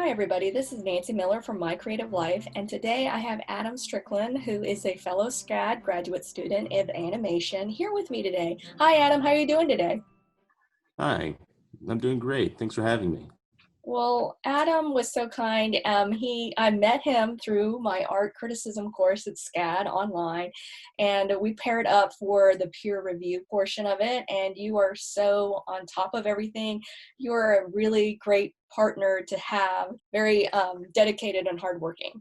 Hi, everybody. This is Nancy Miller from My Creative Life, and today I have Adam Strickland, who is a fellow SCAD graduate student of animation, here with me today. Hi, Adam. How are you doing today? Hi, I'm doing great. Thanks for having me. Well, Adam was so kind. I met him through my art criticism course at SCAD online, and we paired up for the peer review portion of it. And you are so on top of everything. You are a really great partner to have, very dedicated and hardworking.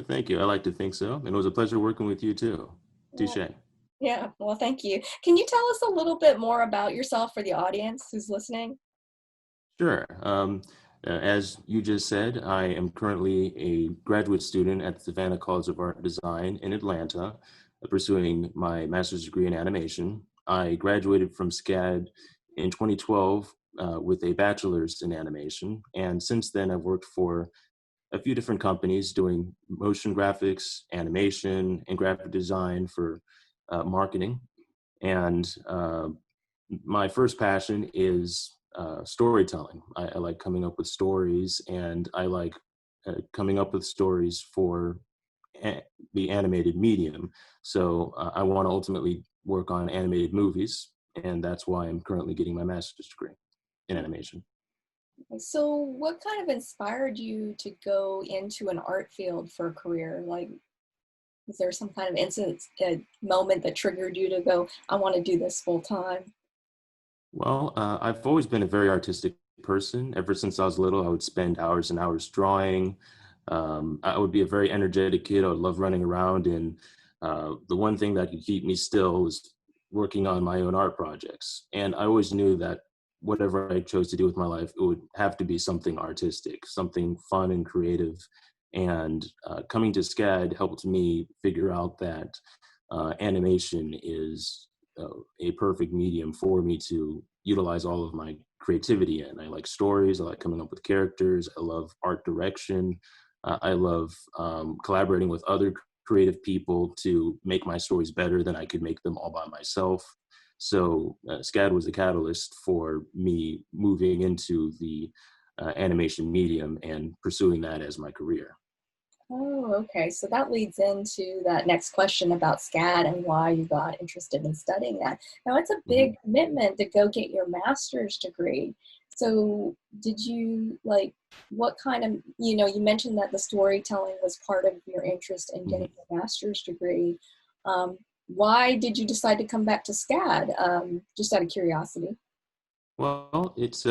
Thank you. I like to think so. And it was a pleasure working with you too. Touche. Yeah, well, thank you. Can you tell us a little bit more about yourself for the audience who's listening? Sure. As you just said, I am currently a graduate student at the Savannah College of Art and Design in Atlanta, pursuing my master's degree in animation. I graduated from SCAD in 2012 with a bachelor's in animation. And since then, I've worked for a few different companies doing motion graphics, animation, and graphic design for marketing. And my first passion is storytelling. I like coming up with stories, and I like coming up with stories for the animated medium. So I want to ultimately work on animated movies, and that's why I'm currently getting my master's degree in animation. So, what kind of inspired you to go into an art field for a career? Like, is there some kind of incident, a moment that triggered you to go, I want to do this full time? Well, I've always been a very artistic person. Ever since I was little, I would spend hours and hours drawing. I would be a very energetic kid. I would love running around. And the one thing that could keep me still was working on my own art projects. And I always knew that whatever I chose to do with my life, it would have to be something artistic, something fun and creative. And coming to SCAD helped me figure out that animation is a perfect medium for me to utilize all of my creativity in. I like stories. I like coming up with characters. I love art direction. I love collaborating with other creative people to make my stories better than I could make them all by myself. So SCAD was the catalyst for me moving into the animation medium and pursuing that as my career. Oh, okay. So that leads into that next question about SCAD and why you got interested in studying that. Now, it's a Mhm. big commitment to go get your master's degree. So, did you like what kind of, you mentioned that the storytelling was part of your interest in getting Mhm. your master's degree. Um, why did you decide to come back to SCAD? Just out of curiosity. Well, it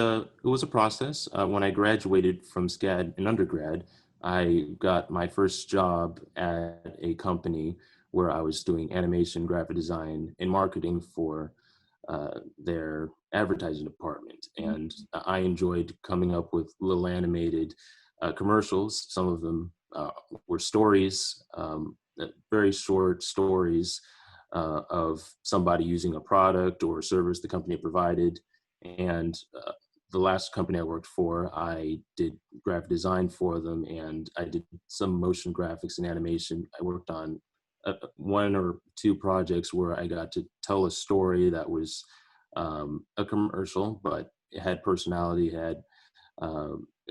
was a process. When I graduated from SCAD in undergrad, I got my first job at a company where I was doing animation, graphic design, and marketing for their advertising department. And I enjoyed coming up with little animated commercials. Some of them were stories, very short stories of somebody using a product or service the company provided. And the last company I worked for, I did graphic design for them, and I did some motion graphics and animation. I worked on one or two projects where I got to tell a story that was a commercial, but it had personality, had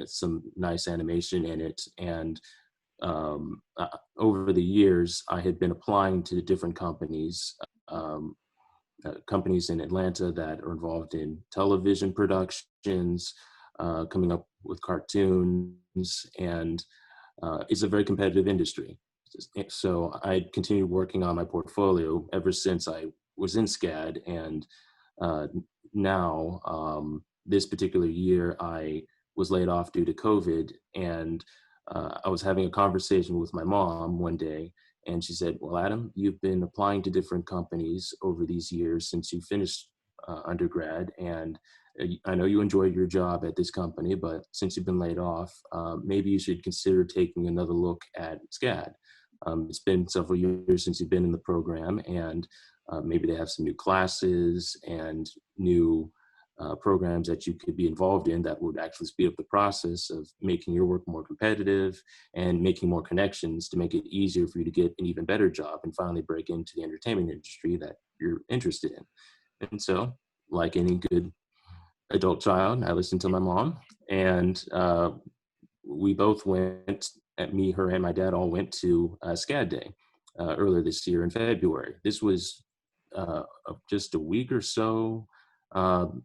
some nice animation in it. And over the years, I had been applying to different companies. Companies in Atlanta that are involved in television productions, coming up with cartoons, and it's a very competitive industry. So I continued working on my portfolio ever since I was in SCAD, and uh, now this particular year I was laid off due to COVID, and I was having a conversation with my mom one day, and she said, well, Adam, you've been applying to different companies over these years since you finished undergrad. And I know you enjoyed your job at this company, but since you've been laid off, maybe you should consider taking another look at SCAD. It's been several years since you've been in the program, and maybe they have some new classes and new programs that you could be involved in that would actually speed up the process of making your work more competitive and making more connections to make it easier for you to get an even better job and finally break into the entertainment industry that you're interested in. And so, like any good adult child, I listened to my mom, and we both went, me, her, and my dad all went to SCAD Day earlier this year in February. This was just a week or so, um,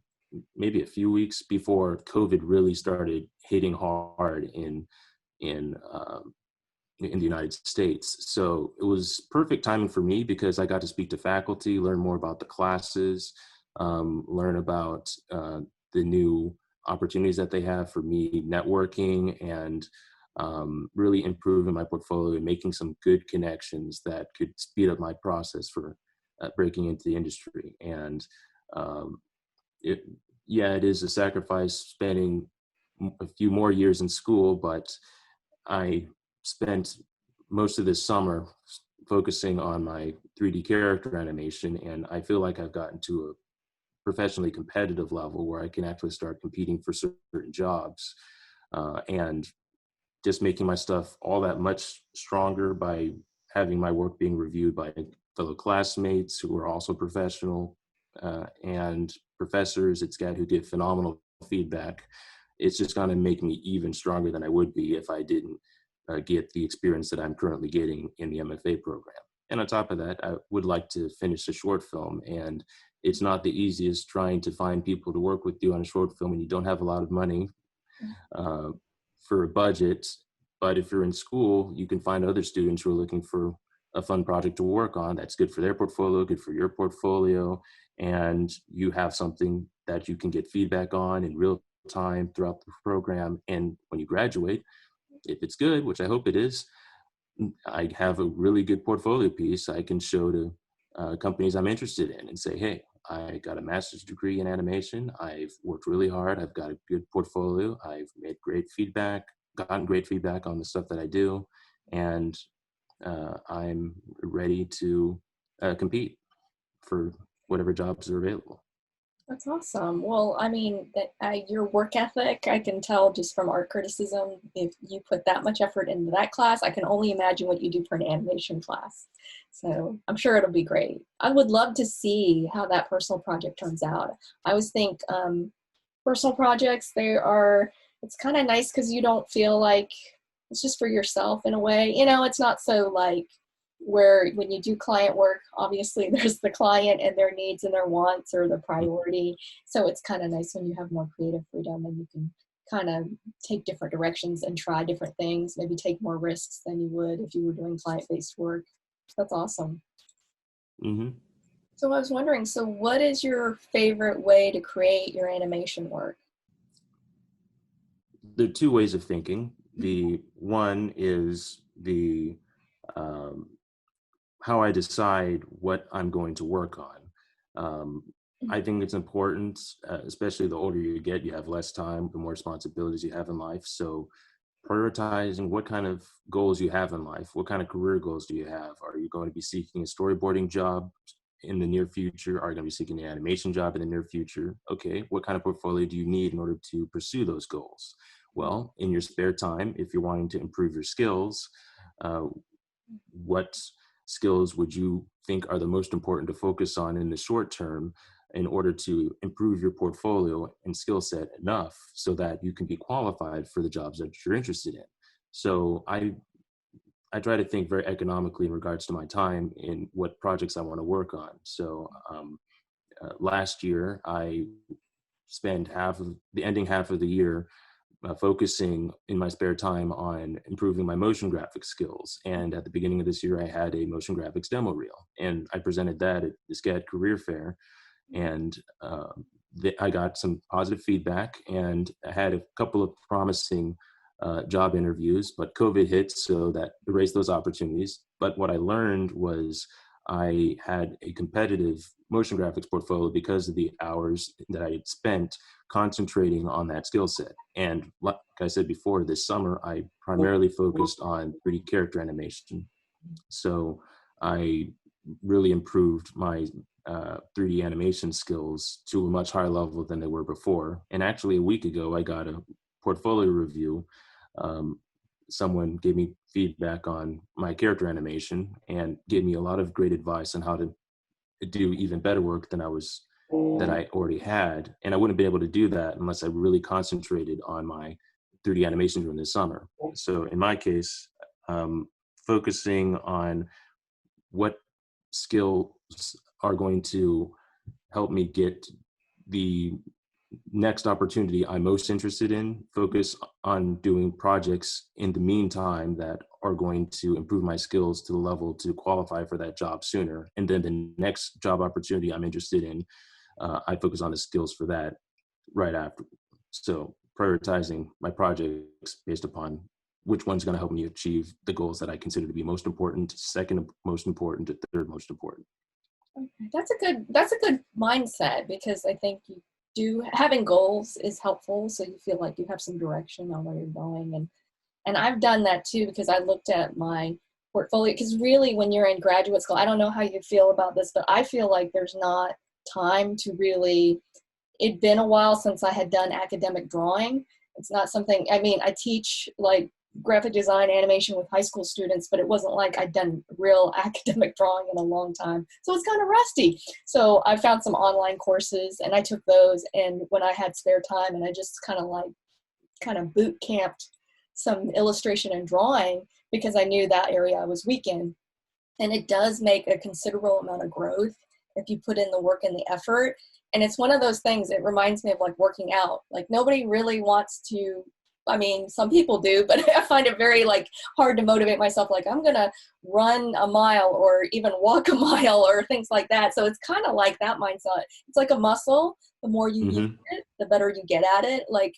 maybe a few weeks before COVID really started hitting hard in in the United States. So it was perfect timing for me because I got to speak to faculty, learn more about the classes, learn about the new opportunities that they have for me networking, and really improving my portfolio and making some good connections that could speed up my process for breaking into the industry. And um, it, yeah, it is a sacrifice spending a few more years in school, but I spent most of this summer focusing on my 3D character animation, and I feel like I've gotten to a professionally competitive level where I can actually start competing for certain jobs, and just making my stuff all that much stronger by having my work being reviewed by fellow classmates who are also professional, and professors at SCAD who give phenomenal feedback. It's just going to make me even stronger than I would be if I didn't get the experience that I'm currently getting in the MFA program. And on top of that, I would like to finish a short film. And it's not the easiest trying to find people to work with you on a short film when you don't have a lot of money uh, for a budget. But if you're in school, you can find other students who are looking for a fun project to work on that's good for their portfolio, good for your portfolio, and you have something that you can get feedback on in real time throughout the program. And when you graduate, if it's good, which I hope it is, I have a really good portfolio piece I can show to companies I'm interested in and say, hey, I got a master's degree in animation. I've worked really hard. I've got a good portfolio. I've made great feedback, gotten great feedback on the stuff that I do. And I'm ready to compete for whatever jobs are available. That's awesome. Well, I mean, that your work ethic, I can tell just from art criticism, if you put that much effort into that class, I can only imagine what you do for an animation class. So I'm sure it'll be great. I would love to see how that personal project turns out. I always think personal projects, it's kind of nice because you don't feel like it's just for yourself in a way. You know, it's not so like where when you do client work, obviously there's the client and their needs and their wants or the priority. So it's kind of nice when you have more creative freedom and you can kind of take different directions and try different things, maybe take more risks than you would if you were doing client-based work. That's awesome. Mm-hmm. So I was wondering, so what is your favorite way to create your animation work? There are two ways of thinking. The one is the um, how I decide what I'm going to work on. Um, I think it's important, especially the older you get, you have less time, the more responsibilities you have in life. So prioritizing what kind of goals you have in life, what kind of career goals do you have? Are you going to be seeking a storyboarding job in the near future? Are you going to be seeking an animation job in the near future? Okay, what kind of portfolio do you need in order to pursue those goals? Well, in your spare time, if you're wanting to improve your skills, uh, what skills would you think are the most important to focus on in the short term in order to improve your portfolio and skill set enough so that you can be qualified for the jobs that you're interested in? So I try to think very economically in regards to my time in what projects I want to work on. So last year I spent the ending half of the year focusing in my spare time on improving my motion graphics skills. And at the beginning of this year, I had a motion graphics demo reel, and I presented that at the SCAD Career Fair, and I got some positive feedback, and I had a couple of promising job interviews, but COVID hit, so that erased those opportunities. But what I learned was I had a competitive motion graphics portfolio because of the hours that I had spent concentrating on that skill set. And like I said before, this summer, I primarily focused on 3D character animation. So I really improved my 3D animation skills to a much higher level than they were before. And actually, a week ago, I got a portfolio review. Um, Someone gave me feedback on my character animation and gave me a lot of great advice on how to do even better work than I already had. And I wouldn't be able to do that unless I really concentrated on my 3D animation during the summer. So in my case, focusing on what skills are going to help me get the next opportunity I'm most interested in, focus on doing projects in the meantime that are going to improve my skills to the level to qualify for that job sooner. And then the next job opportunity I'm interested in, I focus on the skills for that right after. So prioritizing my projects based upon which one's going to help me achieve the goals that I consider to be most important, second most important, to third most important. Okay. That's a good mindset, because I think you do having goals is helpful, so you feel like you have some direction on where you're going. And I've done that too, because I looked at my portfolio, because really when you're in graduate school, I don't know how you feel about this, but I feel like there's not time to really, it'd been a while since I had done academic drawing. It's not something, I mean, I teach like graphic design animation with high school students, but it wasn't like I'd done real academic drawing in a long time. So it's kind of rusty. So I found some online courses and I took those, and when I had spare time, and I just kind of boot camped some illustration and drawing, because I knew that area I was weak in. And it does make a considerable amount of growth if you put in the work and the effort. And it's one of those things, it reminds me of like working out. Like nobody really wants to, I mean, some people do, but I find it very like hard to motivate myself. Like I'm going to run a mile or even walk a mile or things like that. So it's kind of like that mindset. It's like a muscle. The more you use it, the better you get at it. Like,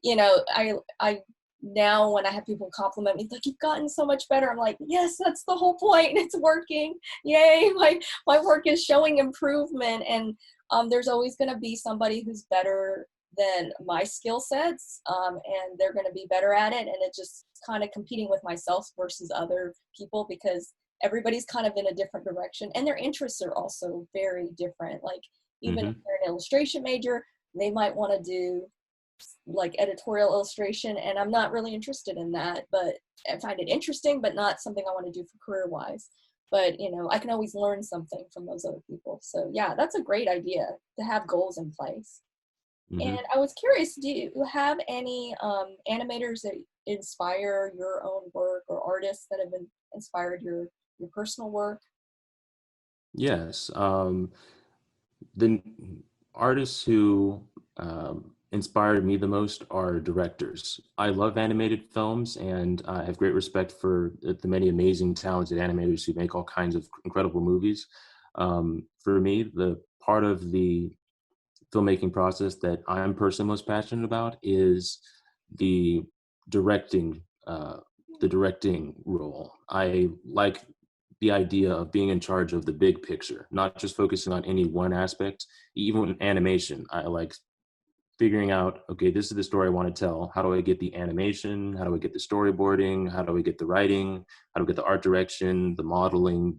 you know, I now when I have people compliment me, like, you've gotten so much better. I'm like, yes, that's the whole point. It's working. Yay. My work is showing improvement. And there's always going to be somebody who's better than my skill sets, and they're going to be better at it. And it's just kind of competing with myself versus other people, because everybody's kind of in a different direction, and their interests are also very different. Like even if they're an illustration major, they might want to do like editorial illustration, and I'm not really interested in that, but I find it interesting, but not something I want to do for career wise. But you know, I can always learn something from those other people. So yeah, that's a great idea to have goals in place. And I was curious, do you have any animators that inspire your own work, or artists that have inspired your personal work? Yes. The artists who inspired me the most are directors. I love animated films, and I have great respect for the many amazing, talented animators who make all kinds of incredible movies. For me, the part of the filmmaking process that I'm personally most passionate about is the directing, the directing role. I like the idea of being in charge of the big picture, not just focusing on any one aspect. Even in animation, I like figuring out, okay, this is the story I want to tell. How do I get the animation? How do I get the storyboarding? How do I get the writing? How do I get the art direction, the modeling,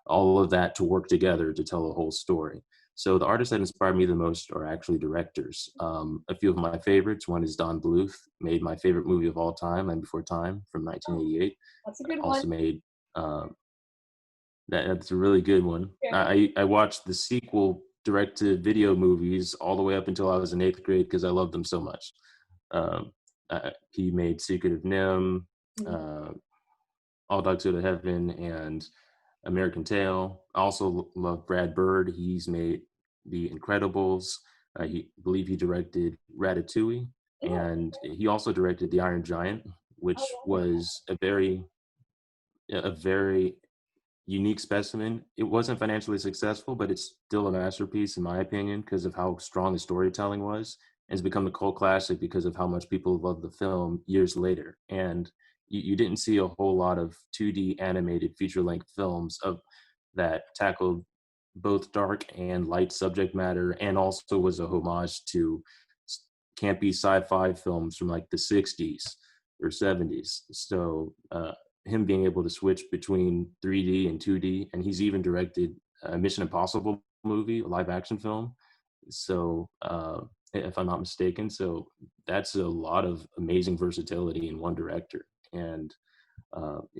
all of that to work together to tell a whole story? So the artists that inspire me the most are actually directors. A few of my favorites, one is Don Bluth, made my favorite movie of all time, Land Before Time, from 1988. That's a good one. Also made, that's a really good one. Yeah. I watched the sequel direct-to-video movies all the way up until I was in 8th grade because I loved them so much. He made Secret of Nim, All Dogs Go to Heaven, and American Tail. I also love Brad Bird. He's made The Incredibles. I believe he directed Ratatouille, and he also directed The Iron Giant, which was a very unique specimen. It wasn't financially successful, but it's still a masterpiece in my opinion because of how strong the storytelling was. And it's become a cult classic because of how much people love the film years later. And you didn't see a whole lot of 2D animated feature-length films that tackled both dark and light subject matter, and also was a homage to campy sci-fi films from like the 60s or 70s. So him being able to switch between 3D and 2D, and he's even directed a Mission Impossible movie, a live action film. So if I'm not mistaken, so that's a lot of amazing versatility in one director. And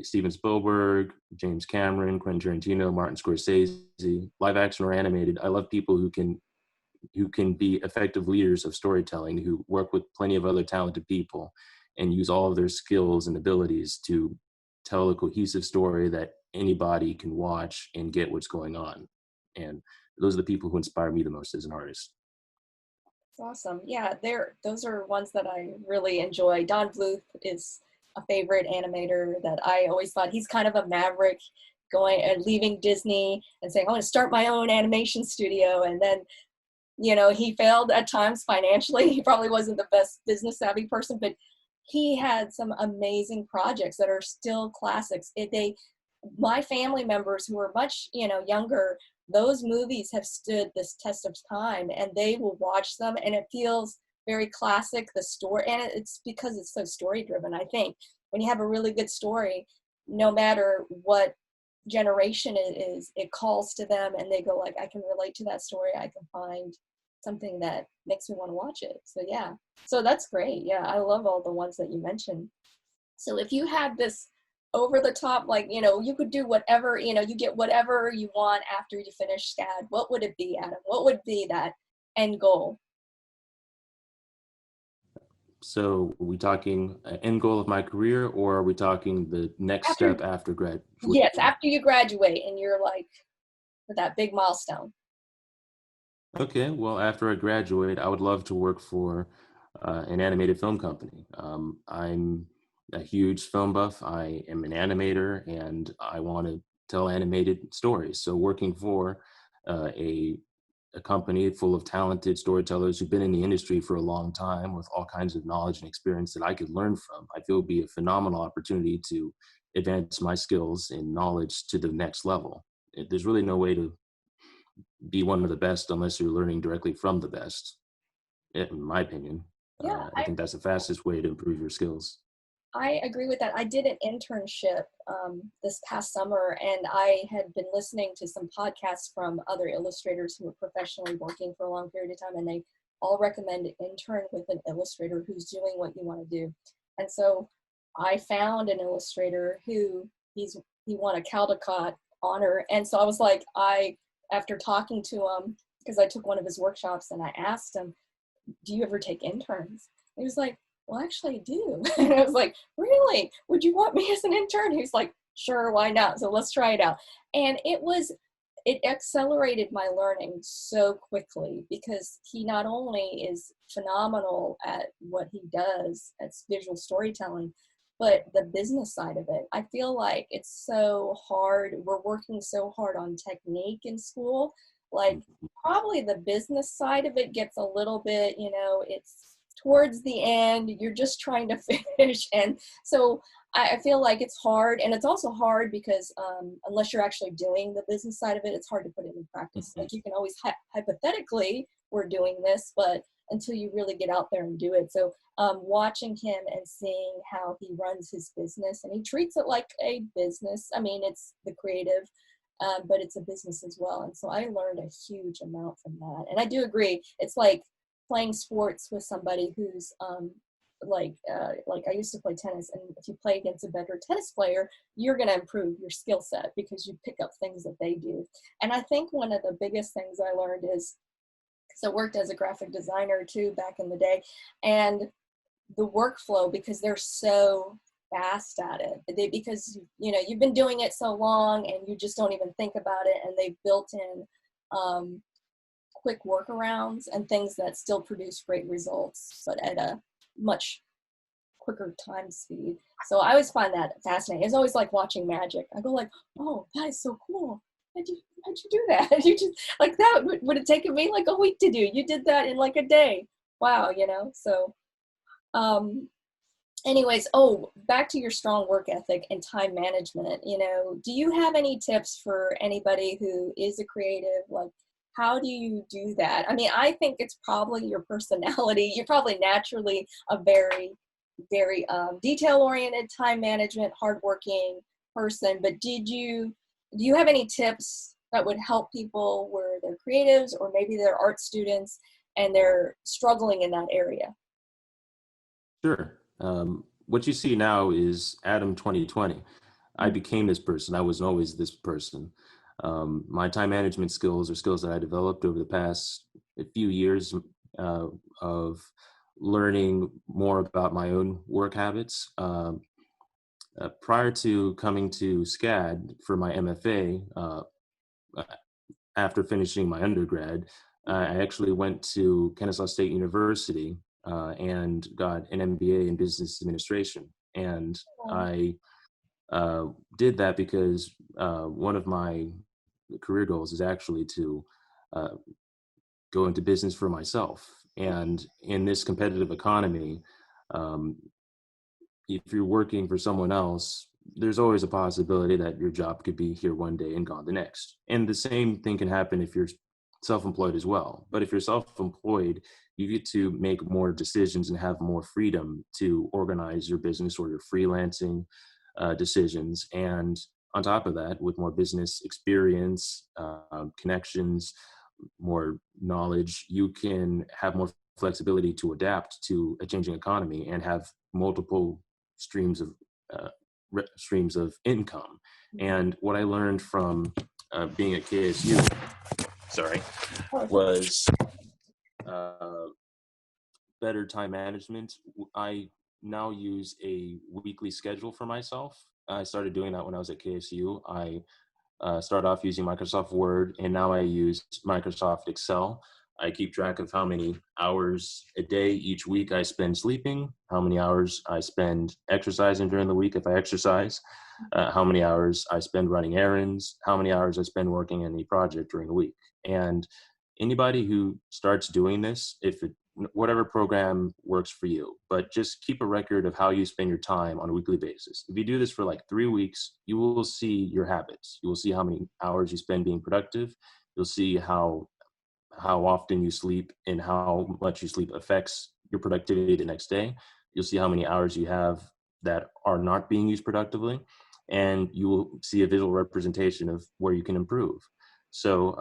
Steven Spielberg, James Cameron, Quentin Tarantino, Martin Scorsese, live action or animated. I love people who can who can be effective leaders of storytelling, who work with plenty of other talented people and use all of their skills and abilities to tell a cohesive story that anybody can watch and get what's going on. And those are the people who inspire me the most as an artist. It's awesome. Yeah, those are ones that I really enjoy. Don Bluth is a favorite animator that I always thought he's kind of a maverick, going and leaving Disney and saying, I want to start my own animation studio. And then, you know, he failed at times financially. He probably wasn't the best business savvy person, but he had some amazing projects that are still classics. My family members who are much, you know, younger, those movies have stood this test of time, and they will watch them, and it feels very classic, the story, and it's because it's so story driven. I think when you have a really good story, no matter what generation it is, it calls to them and they go like, I can relate to that story. I can find something that makes me want to watch it. So yeah, so that's great. Yeah, I love all the ones that you mentioned. So if you had this over the top, like, you know, you could do whatever, you know, you get whatever you want after you finish SCAD, what would it be, Adam? What would be that end goal? So are we talking end goal of my career, or are we talking the next After, step after graduation? yes, after you graduate and you're like that big milestone. Okay, well, after I graduate, I would love to work for an animated film company. I'm a huge film buff. I am an animator, and I want to tell animated stories. So working for uh, a a company full of talented storytellers who've been in the industry for a long time with all kinds of knowledge and experience that I could learn from, I feel would be a phenomenal opportunity to advance my skills and knowledge to the next level. There's really no way to be one of the best unless you're learning directly from the best, in my opinion. Yeah, I think that's the fastest way to improve your skills. I agree with that. I did an internship this past summer, and I had been listening to some podcasts from other illustrators who were professionally working for a long period of time, and they all recommend intern with an illustrator who's doing what you want to do. And so I found an illustrator who he won a Caldecott honor, and so I was like, after talking to him, because I took one of his workshops, and I asked him, do you ever take interns? He was like, well, actually I do. And I was like, really? Would you want me as an intern? He's like, sure, why not? So let's try it out. And it accelerated my learning so quickly because he not only is phenomenal at what he does at visual storytelling, but the business side of it. I feel like it's so hard. We're working so hard on technique in school. Like probably the business side of it gets a little bit, you know, it's towards the end, you're just trying to finish. And so I feel like it's hard. And it's also hard because unless you're actually doing the business side of it, it's hard to put it in practice. Mhm. Like you can always hypothetically, we're doing this, but until you really get out there and do it. So watching him and seeing how he runs his business, and he treats it like a business. I mean, it's the creative, but it's a business as well. And so I learned a huge amount from that. And I do agree. It's like playing sports with somebody who's like I used to play tennis, and if you play against a better tennis player, you're going to improve your skill set because you pick up things that they do. And I think one of the biggest things I learned is, because I worked as a graphic designer too back in the day, and the workflow, because they're so fast at it, because you know you've been doing it so long and you just don't even think about it, and they've built in quick workarounds and things that still produce great results but at a much quicker time speed. So I always find that fascinating. It's always like watching magic. I go like, oh, that is so cool. How'd you do that? You just like that would have taken me like a week to do. You did that in like a day. Wow, you know. So um anyways, oh, back to your strong work ethic and time management. You know, do you have any tips for anybody who is a creative? Like, how do you do that? I mean, I think it's probably your personality. You're probably naturally a very, very detail-oriented, time management, hardworking person. But do you have any tips that would help people where they're creatives or maybe they're art students and they're struggling in that area? Sure. What you see now is Adam 2020. I became this person. I wasn't always this person. My time management skills are skills that I developed over the past a few years of learning more about my own work habits. Prior to coming to SCAD for my MFA, after finishing my undergrad, I actually went to Kennesaw State University and got an MBA in business administration. And Oh, I did that because one of my career goals is actually to uh, go into business for myself. And in this competitive economy, um, if you're working for someone else, there's always a possibility that your job could be here one day and gone the next. And the same thing can happen if you're self-employed as well. But if you're self-employed, you get to make more decisions and have more freedom to organize your business or your freelancing decisions. And on top of that, with more business experience, connections, more knowledge, you can have more flexibility to adapt to a changing economy and have multiple streams of uh, streams of income. mhm. And what I learned from being at KSU, sorry, Oh, it's okay. was uh, better time management. I now use a weekly schedule for myself. I started doing that when I was at KSU. I started off using Microsoft Word, and now I use Microsoft Excel. I keep track of how many hours a day each week I spend sleeping, how many hours I spend exercising during the week if I exercise, how many hours I spend running errands, how many hours I spend working on any project during the week. And anybody who starts doing this, if it, whatever program works for you, but just keep a record of how you spend your time on a weekly basis. If you do this for like 3 weeks, you will see your habits. You will see how many hours you spend being productive. You'll see how often you sleep and how much you sleep affects your productivity the next day. You'll see how many hours you have that are not being used productively, and you will see a visual representation of where you can improve. So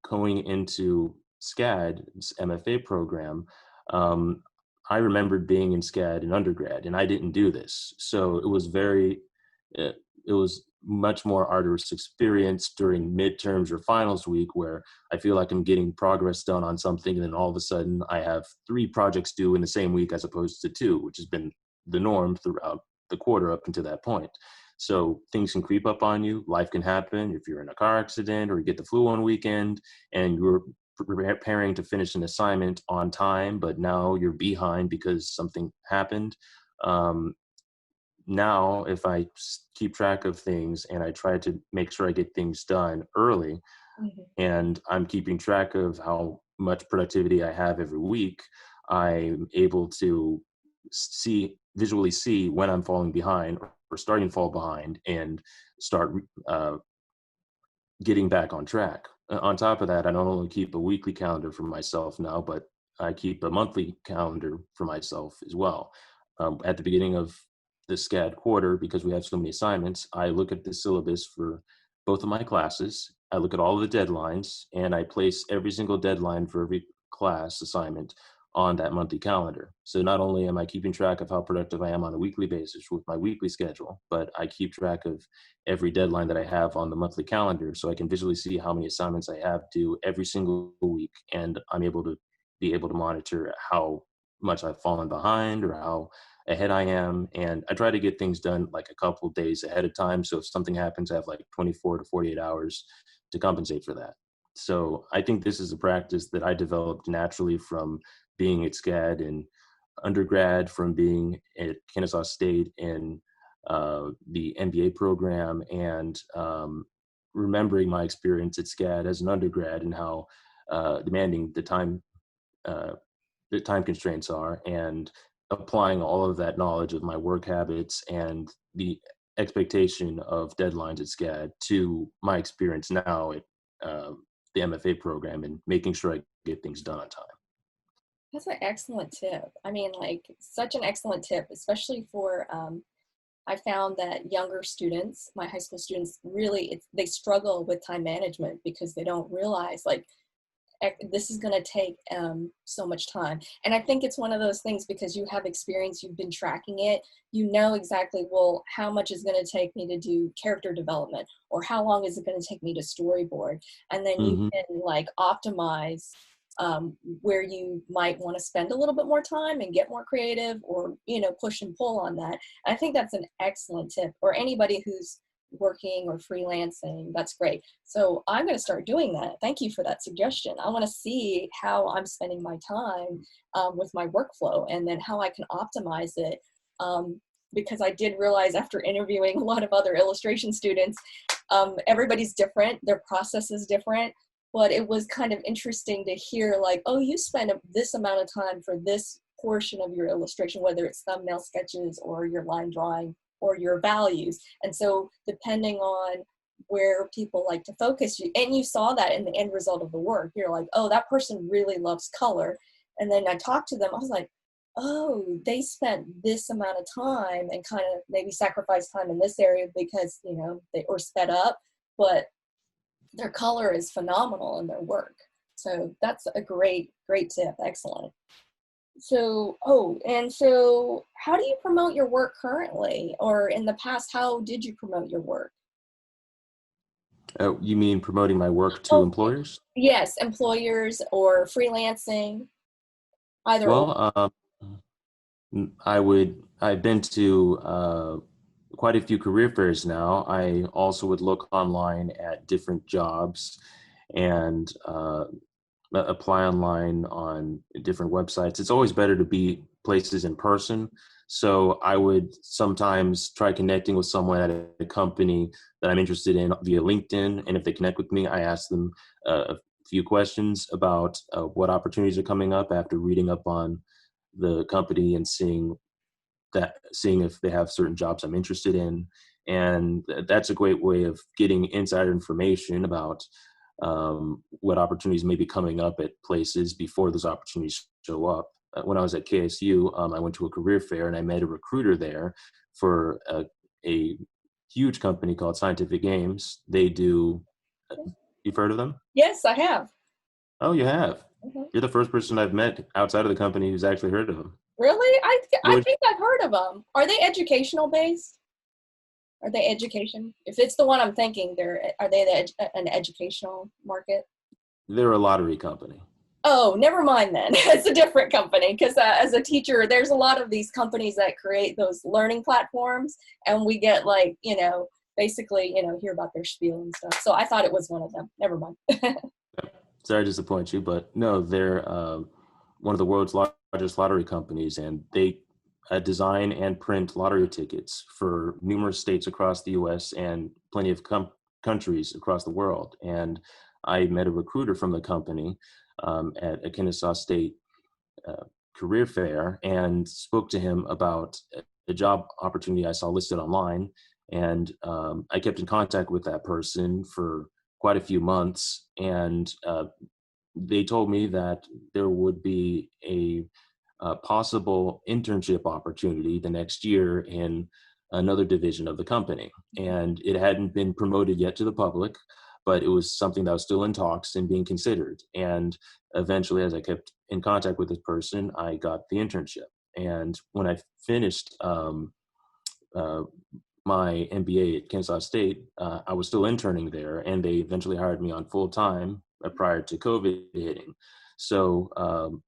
going into SCAD's MFA program, um, I remembered being in SCAD in undergrad, and I didn't do this. So it was uh, it was much more arduous experience during midterms or finals week, where I feel like I'm getting progress done on something, and then all of a sudden I have 3 projects due in the same week as opposed to 2, which has been the norm throughout the quarter up until that point. So things can creep up on you. Life can happen if you're in a car accident or you get the flu on weekend and you're preparing to finish an assignment on time, but now you're behind because something happened. Um, Now, if I keep track of things and I try to make sure I get things done early, Mhm. and I'm keeping track of how much productivity I have every week, I'm able to visually see when I'm falling behind or starting to fall behind and start getting back on track. On top of that, I not only keep a weekly calendar for myself now, but I keep a monthly calendar for myself as well. At the beginning of the SCAD quarter, because we have so many assignments, I look at the syllabus for both of my classes. I look at all of the deadlines, and I place every single deadline for every class assignment on that monthly calendar. So not only am I keeping track of how productive I am on a weekly basis with my weekly schedule, but I keep track of every deadline that I have on the monthly calendar, so I can visually see how many assignments I have due every single week, and I'm able to monitor how much I've fallen behind or how ahead I am. And I try to get things done like a couple days ahead of time. So if something happens, I have like 24 to 48 hours to compensate for that. So I think this is a practice that I developed naturally from being at SCAD in undergrad, from being at Kennesaw State in the MBA program, and remembering my experience at SCAD as an undergrad and how demanding uh, the time constraints are, and applying all of that knowledge of my work habits and the expectation of deadlines at SCAD to my experience now at the MFA program, and making sure I get things done on time. That's an excellent tip. I mean, like, such an excellent tip, especially for, I found that younger students, my high school students, really, they struggle with time management because they don't realize, like, this is going to take so much time. And I think it's one of those things, because you have experience, you've been tracking it, you know exactly, well, how much is going to take me to do character development, or how long is it going to take me to storyboard? And then you Hmm. can like optimize where you might want to spend a little bit more time and get more creative, or, you know, push and pull on that. I think that's an excellent tip, or anybody who's working or freelancing, that's great. So I'm going to start doing that. Thank you for that suggestion. I want to see how I'm spending my time with my workflow, and then how I can optimize it. Because I did realize, after interviewing a lot of other illustration students, everybody's different, their process is different. But it was kind of interesting to hear, like, oh, you spend this amount of time for this portion of your illustration, whether it's thumbnail sketches or your line drawing or your values. And so depending on where people like to focus, and you saw that in the end result of the work, you're like, oh, that person really loves color. And then I talked to them, I was like, oh, they spent this amount of time and kind of maybe sacrificed time in this area because, you know, they or sped up, but their color is phenomenal in their work. So that's a great, great tip. Excellent. So, oh, and so how do you promote your work currently? Or in the past, how did you promote your work? You mean promoting my work to Oh, employers? yes, employers or freelancing, either or. Well, I've been to quite a few career fairs now. I also would look online at different jobs and apply online on different websites. It's always better to be places in person. So I would sometimes try connecting with someone at a company that I'm interested in via LinkedIn. And if they connect with me, I ask them a few questions about what opportunities are coming up after reading up on the company and seeing if they have certain jobs I'm interested in. And that's a great way of getting insider information about what opportunities may be coming up at places before those opportunities show up. When I was at KSU, I went to a career fair and I met a recruiter there for a huge company called Scientific Games. They do, you've heard of them? Yes, I have. Oh, you have. Mhm. You're the first person I've met outside of the company who's actually heard of them. Really? What I would think I've heard of them. Are they educational based? Are they education? If it's the one I'm thinking, are they an educational market? They're a lottery company. Oh, never mind then. It's a different company, because as a teacher, there's a lot of these companies that create those learning platforms, and we get, like, you know, basically, you know, hear about their spiel and stuff. So I thought it was one of them. Never mind. Sorry to disappoint you, but no, they're one of the world's largest lottery companies, and they design and print lottery tickets for numerous states across the U.S. and plenty of countries across the world. And I met a recruiter from the company at a Kennesaw State uh, career fair and spoke to him about a job opportunity I saw listed online. And I kept in contact with that person for quite a few months. And they told me that there would be a possible internship opportunity the next year in another division of the company. And it hadn't been promoted yet to the public, but it was something that was still in talks and being considered. And eventually, as I kept in contact with this person, I got the internship. And when I finished uh, my MBA at Kennesaw State, I was still interning there, and they eventually hired me on full time prior to COVID hitting. So,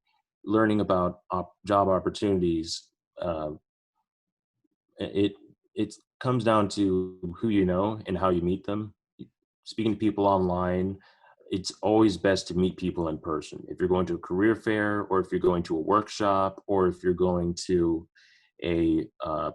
learning about job opportunities, uh, it it comes down to who you know and how you meet them. Speaking to people online, it's always best to meet people in person. If you're going to a career fair, or if you're going to a workshop, or if you're going to a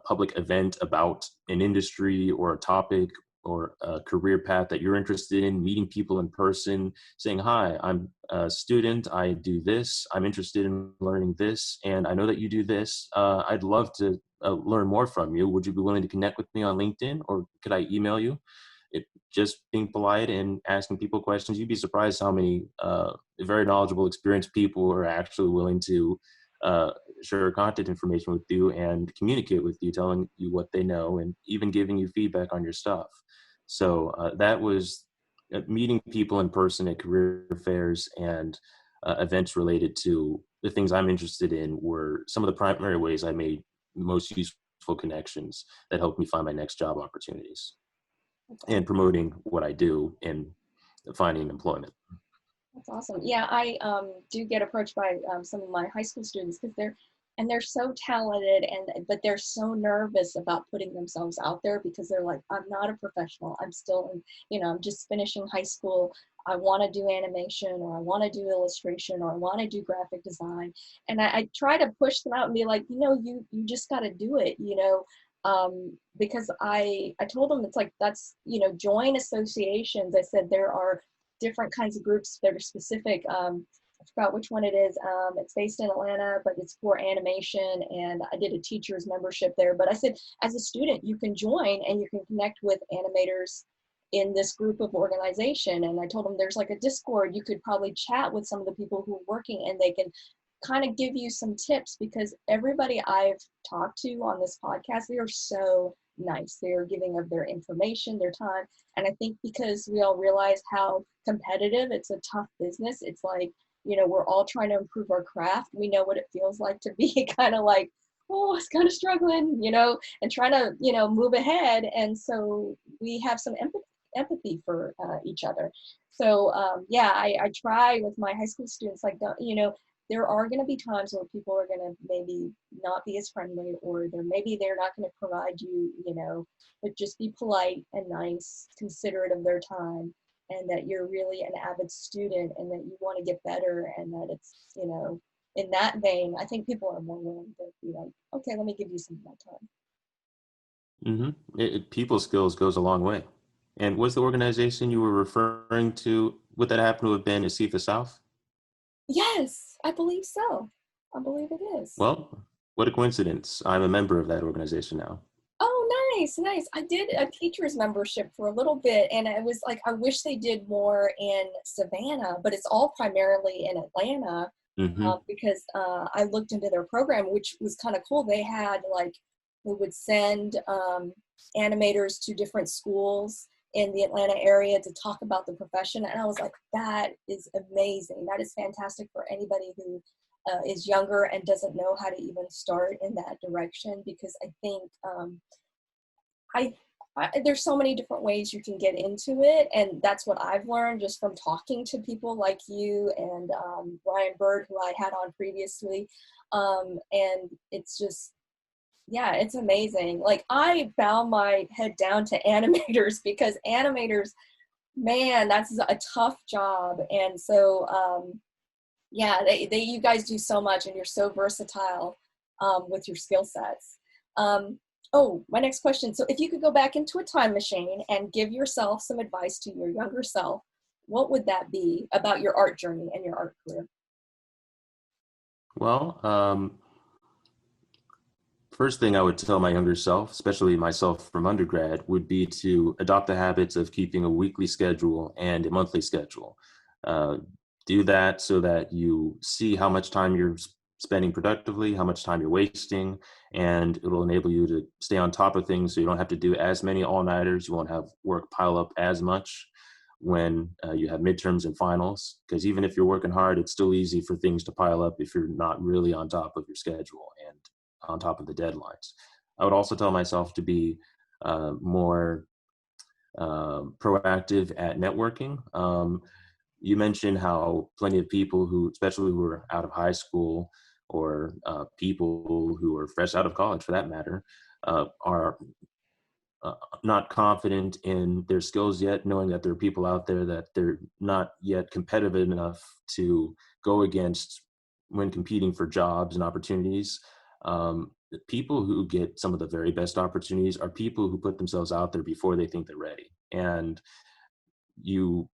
public event about an industry or a topic or a career path that you're interested in, meeting people in person, saying, hi, I'm a student, I do this, I'm interested in learning this, and I know that you do this. I'd love to learn more from you. Would you be willing to connect with me on LinkedIn, or could I email you? Just being polite and asking people questions. You'd be surprised how many very knowledgeable, experienced people are actually willing to uh, share content information with you and communicate with you, telling you what they know and even giving you feedback on your stuff. So that was meeting people in person at career fairs and events related to the things I'm interested in were some of the primary ways I made most useful connections that helped me find my next job opportunities That's and awesome. promoting what I do and finding employment. That's awesome. Yeah, I do get approached by some of my high school students because they're so talented, and but they're so nervous about putting themselves out there because they're like, I'm not a professional. I'm still in, I'm just finishing high school. I want to do animation, or I want to do illustration, or I want to do graphic design. And I try to push them out and be like, you just got to do it, because I told them it's like, that's, join associations. I said there are different kinds of groups that are specific. I forgot which one it is. It's based in Atlanta, but it's for animation, and I did a teacher's membership there. But I said, as a student, you can join and you can connect with animators in this group of organization. And I told them there's like a Discord. You could probably chat with some of the people who are working, and they can kind of give you some tips, because everybody I've talked to on this podcast, they are so nice. They are giving of their information, their time. And I think because we all realize how competitive, it's a tough business. It's like, we're all trying to improve our craft. We know what it feels like to be kind of like, oh, it's kind of struggling, and trying to, move ahead. And so we have some empathy for each other. So yeah, I try with my high school students, like, there are going to be times where people are going to maybe not be as friendly, or they're not going to provide you, but just be polite and nice, considerate of their time, and that you're really an avid student and that you want to get better, and that it's, in that vein, I think people are more willing to be like, okay, let me give you some of my time. People skills goes a long way. And was the organization you were referring to, would that happen to have been Asifa South? Yes, I believe so. I believe it is. Well, what a coincidence. I'm a member of that organization now. Oh, nice, nice. I did a teacher's membership for a little bit, and I was like, I wish they did more in Savannah, but it's all primarily in Atlanta, Hmm. because I looked into their program, which was kind of cool. They had like, they would send animators to different schools in the Atlanta area to talk about the profession. And I was like, that is amazing. That is fantastic for anybody who is younger and doesn't know how to even start in that direction, because I think I, there's so many different ways you can get into it, and that's what I've learned just from talking to people like you and Ryan Bird, who I had on previously, and it's just, yeah, it's amazing. Like, I bow my head down to animators, because animators, man, that's a tough job. And so yeah, you guys do so much, and you're so versatile with your skill sets. Oh, my next question. So if you could go back into a time machine and give yourself some advice to your younger self, what would that be about your art journey and your art career? Well, first thing I would tell my younger self, especially myself from undergrad, would be to adopt the habits of keeping a weekly schedule and a monthly schedule. Uh, do that so that you see how much time you're spending productively, how much time you're wasting, and it'll enable you to stay on top of things so you don't have to do as many all-nighters. You won't have work pile up as much when you have midterms and finals, because even if you're working hard, it's still easy for things to pile up if you're not really on top of your schedule and on top of the deadlines. I would also tell myself to be more proactive at networking. You mentioned how plenty of people who, especially who are out of high school, or people who are fresh out of college for that matter, are uh, not confident in their skills yet, knowing that there are people out there that they're not yet competitive enough to go against when competing for jobs and opportunities. The people who get some of the very best opportunities are people who put themselves out there before they think they're ready. And you,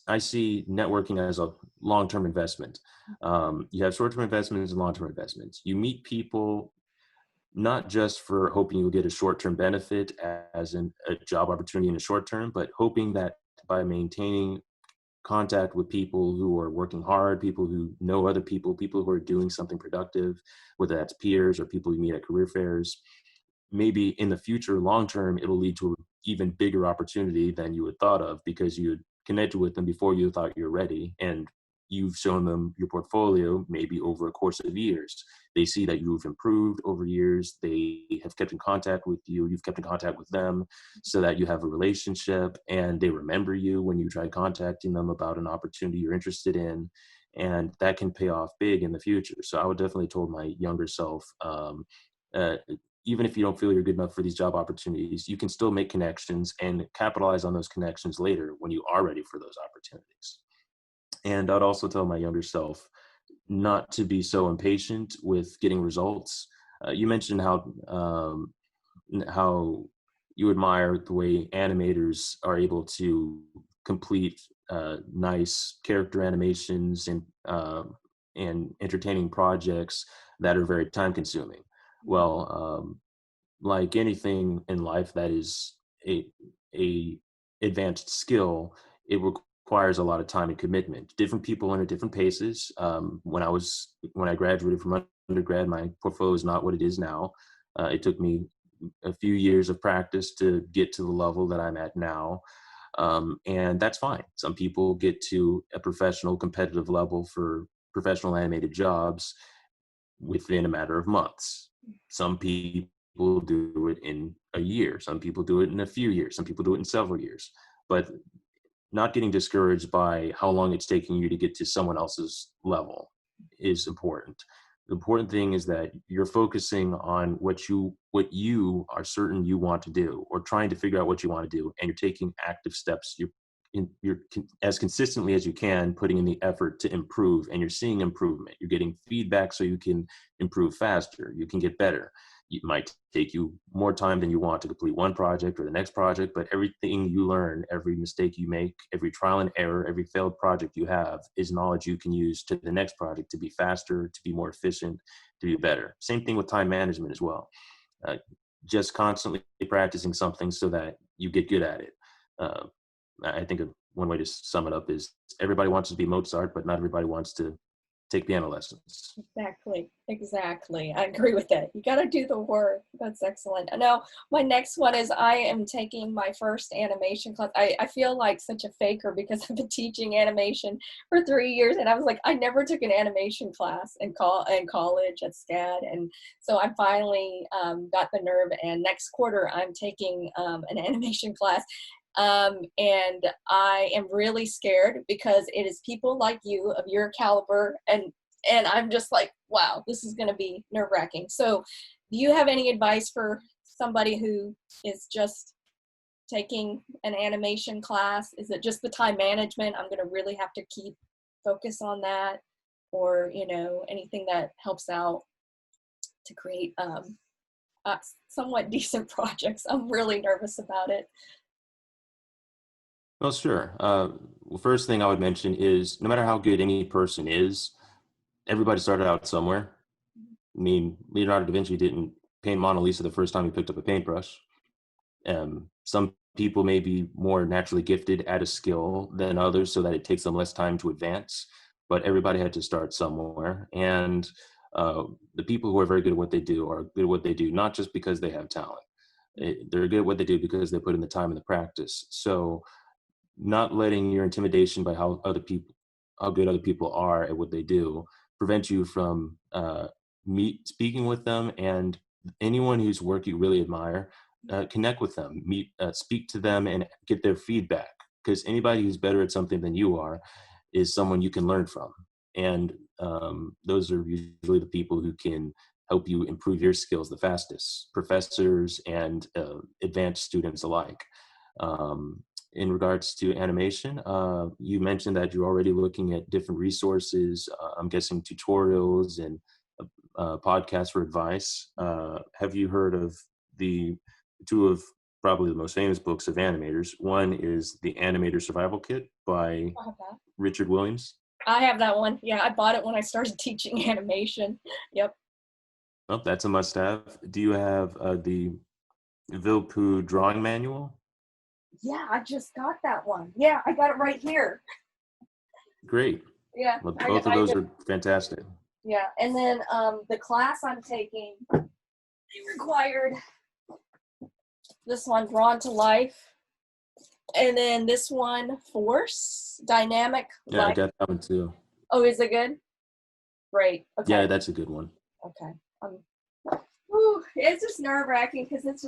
I see networking as a long-term investment. You have short-term investments and long-term investments. You meet people not just for hoping you'll get a short-term benefit as in a job opportunity in the short term, but hoping that by maintaining contact with people who are working hard, people who know other people, people who are doing something productive, whether that's peers or people you meet at career fairs, maybe in the future, long term, it'll lead to an even bigger opportunity than you had thought of, because you connected with them before you thought you were ready, and you've shown them your portfolio maybe over a course of years. They see that you've improved over years. They have kept in contact with you. You've kept in contact with them so that you have a relationship, and they remember you when you try contacting them about an opportunity you're interested in. And that can pay off big in the future. So I would definitely told my younger self, uh, even if you don't feel you're good enough for these job opportunities, you can still make connections and capitalize on those connections later when you are ready for those opportunities. And I'd also tell my younger self not to be so impatient with getting results. You mentioned how you admire the way animators are able to complete nice character animations and entertaining projects that are very time consuming. Well, like anything in life that is a advanced skill, it requires a lot of time and commitment. Different people learn at different paces. When I graduated from undergrad, my portfolio is not what it is now. It took me a few years of practice to get to the level that I'm at now. And that's fine. Some people get to a professional competitive level for professional animated jobs within a matter of months. Some people do it in a year. Some people do it in a few years. Some people do it in several years. But not getting discouraged by how long it's taking you to get to someone else's level is important. The important thing is that you're focusing on what you are certain you want to do, or trying to figure out what you want to do, and you're taking active steps. You're as consistently as you can putting in the effort to improve, and you're seeing improvement. You're getting feedback so you can improve faster. You can get better. It might take you more time than you want to complete one project or the next project, but everything you learn, every mistake you make, every trial and error, every failed project you have is knowledge you can use to the next project to be faster, to be more efficient, to be better. Same thing with time management as well. Just constantly practicing something so that you get good at it. I think one way to sum it up is everybody wants to be Mozart, but not everybody wants to take piano lessons. Exactly. I agree with that. You got to do the work. That's excellent. Now, my next one is I am taking my first animation class. I feel like such a faker because I've been teaching animation for 3 years, and I was like, I never took an animation class in college at SCAD, and so I finally got the nerve. And next quarter, I'm taking an animation class. And I am really scared because it is people like you of your caliber, and I'm just like, wow, this is going to be nerve-wracking. So do you have any advice for somebody who is just taking an animation class? Is it just the time management? I'm going to really have to keep focus on that, or anything that helps out to create somewhat decent projects? I'm really nervous about it. Well, sure. Well, first thing I would mention is no matter how good any person is, everybody started out somewhere. I mean, Leonardo da Vinci didn't paint Mona Lisa the first time he picked up a paintbrush. Some people may be more naturally gifted at a skill than others, so that it takes them less time to advance. But everybody had to start somewhere. And the people who are very good at what they do are good at what they do, not just because they have talent. They're good at what they do because they put in the time and the practice. So not letting your intimidation by how good other people are at what they do prevent you from speaking with them, and anyone whose work you really admire, connect with them, speak to them and get their feedback, because anybody who's better at something than you are is someone you can learn from. And those are usually the people who can help you improve your skills the fastest, professors and advanced students alike. In regards to animation, you mentioned that you're already looking at different resources, I'm guessing tutorials and podcasts for advice. Have you heard of the two of probably the most famous books of animators? One is The Animator Survival Kit by Richard Williams. I have that one. Yeah, I bought it when I started teaching animation. Yep. Oh, that's a must-have. Do you have the Vilpu drawing manual? Yeah, I just got that one. Yeah, I got it right here. Great. Yeah. Well, both of those are fantastic. Yeah, and then the class I'm taking, they required this one, Drawn to Life. And then this one, Force, dynamic Yeah, I life. got that one too. Oh, is it good? Great. Okay. Yeah, that's a good one. Okay. Whew, it's just nerve wracking because it's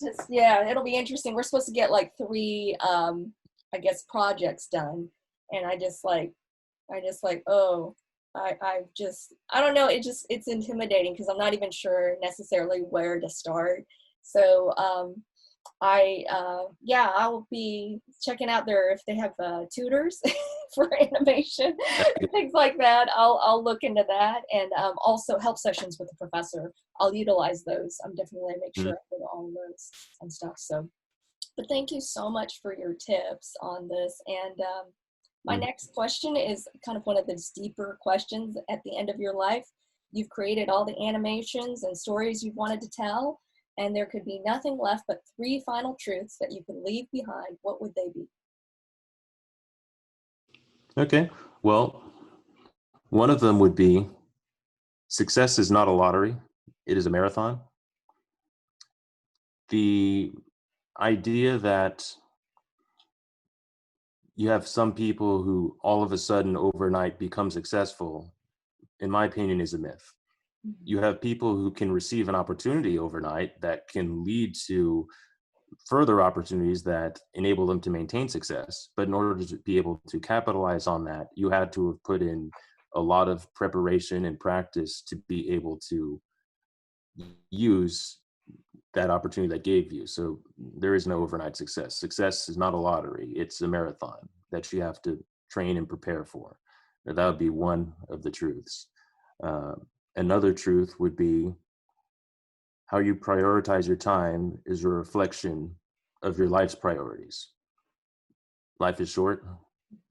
just, yeah, it'll be interesting. We're supposed to get like 3, I guess, projects done. And oh, I don't know. It's intimidating because I'm not even sure necessarily where to start. So, yeah, I will be checking out if they have tutors for animation, things like that. I'll look into that, and also help sessions with the professor. I'll utilize those. I'm definitely make sure Mhm. I do all of those and stuff. So, but thank you so much for your tips on this. And my Mhm. next question is kind of one of those deeper questions at the end of your life. You've created all the animations and stories you've wanted to tell, and there could be nothing left but 3 final truths that you could leave behind. What would they be? Okay. Well, one of them would be success is not a lottery, it is a marathon. The idea that you have some people who all of a sudden overnight become successful, in my opinion, is a myth. Mhm. You have people who can receive an opportunity overnight that can lead to further opportunities that enable them to maintain success. But in order to be able to capitalize on that, you had to have put in a lot of preparation and practice to be able to use that opportunity that gave you. So there is no overnight success. Success is not a lottery, it's a marathon that you have to train and prepare for. Now, that would be one of the truths. Uh, Another truth would be how you prioritize your time is a reflection of your life's priorities. Life is short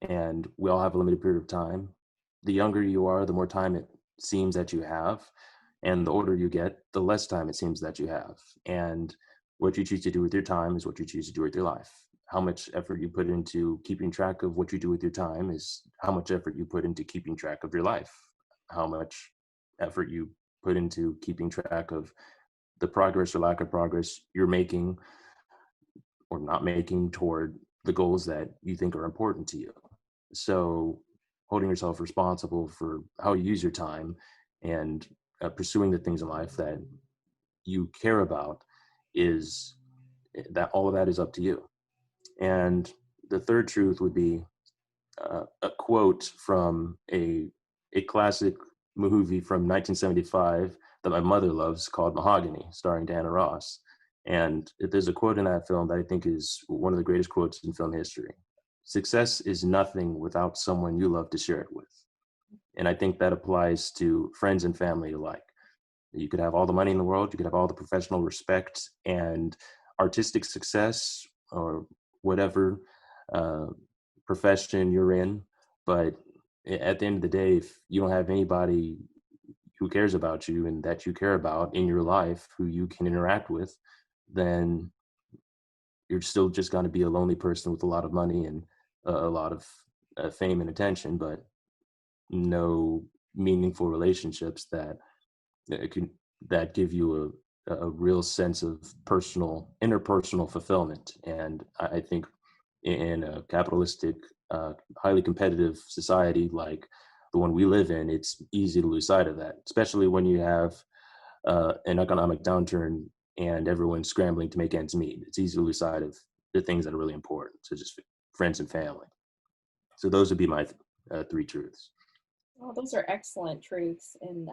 and we all have a limited period of time. The younger you are, the more time it seems that you have. And the older you get, the less time it seems that you have. And what you choose to do with your time is what you choose to do with your life. How much effort you put into keeping track of what you do with your time is how much effort you put into keeping track of your life. How much effort you put into keeping track of the progress or lack of progress you're making or not making toward the goals that you think are important to you. So, holding yourself responsible for how you use your time and pursuing the things in life that you care about is that all of that is up to you. And the third truth would be a quote from a classic movie from 1975 that my mother loves called Mahogany, starring Diana Ross. And there's a quote in that film that I think is one of the greatest quotes in film history. Success is nothing without someone you love to share it with. And I think that applies to friends and family alike. You could have all the money in the world, you could have all the professional respect and artistic success or whatever uh, profession you're in. But at the end of the day, if you don't have anybody who cares about you and that you care about in your life who you can interact with, then you're still just going to be a lonely person with a lot of money and a lot of fame and attention, but no meaningful relationships that can that give you a real sense of interpersonal fulfillment. And I think in a capitalistic, highly competitive society like the one we live in, it's easy to lose sight of that, especially when you have an economic downturn and everyone's scrambling to make ends meet. It's easy to lose sight of the things that are really important, such as friends and family. So those would be my 3 truths. Well, those are excellent truths. And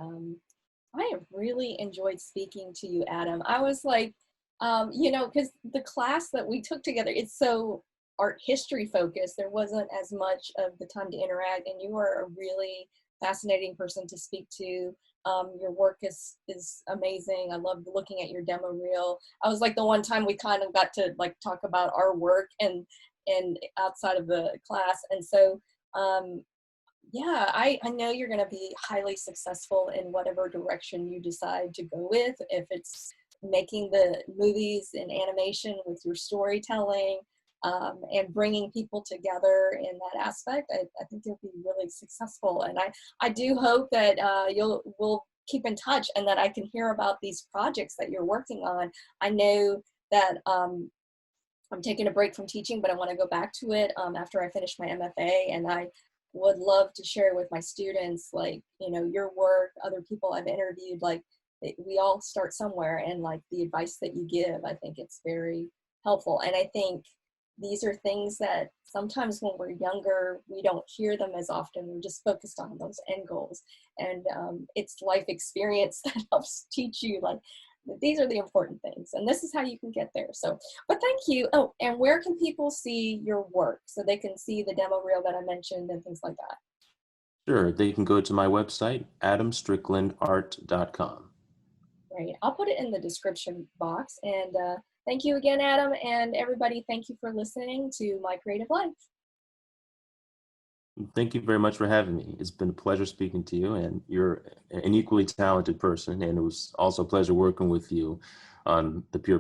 I have really enjoyed speaking to you, Adam. I was like, because the class that we took together, it's so art history focused. There wasn't as much of the time to interact, and you are a really fascinating person to speak to. Your work is amazing. I love looking at your demo reel. I was like the one time we kind of got to like talk about our work and outside of the class, and so yeah, I know you're going to be highly successful in whatever direction you decide to go with. If it's making the movies and animation with your storytelling and bringing people together in that aspect, I think you'll be really successful. And I do hope that we'll keep in touch and that I can hear about these projects that you're working on. I know that I'm taking a break from teaching, but I want to go back to it after I finish my MFA. And I would love to share with my students, like, you know, your work, other people I've interviewed, like we all start somewhere, and like the advice that you give, I think it's very helpful. And I think these are things that sometimes when we're younger, we don't hear them as often. We're just focused on those end goals. And it's life experience that helps teach you, like, these are the important things, and this is how you can get there. So, but thank you. Oh, and where can people see your work so they can see the demo reel that I mentioned and things like that? Sure, they can go to my website, adamstricklandart.com. Great. I'll put it in the description box. And thank you again, Adam. And everybody, thank you for listening to My Creative Life. Thank you very much for having me. It's been a pleasure speaking to you, and you're an equally talented person, and it was also a pleasure working with you on the Pure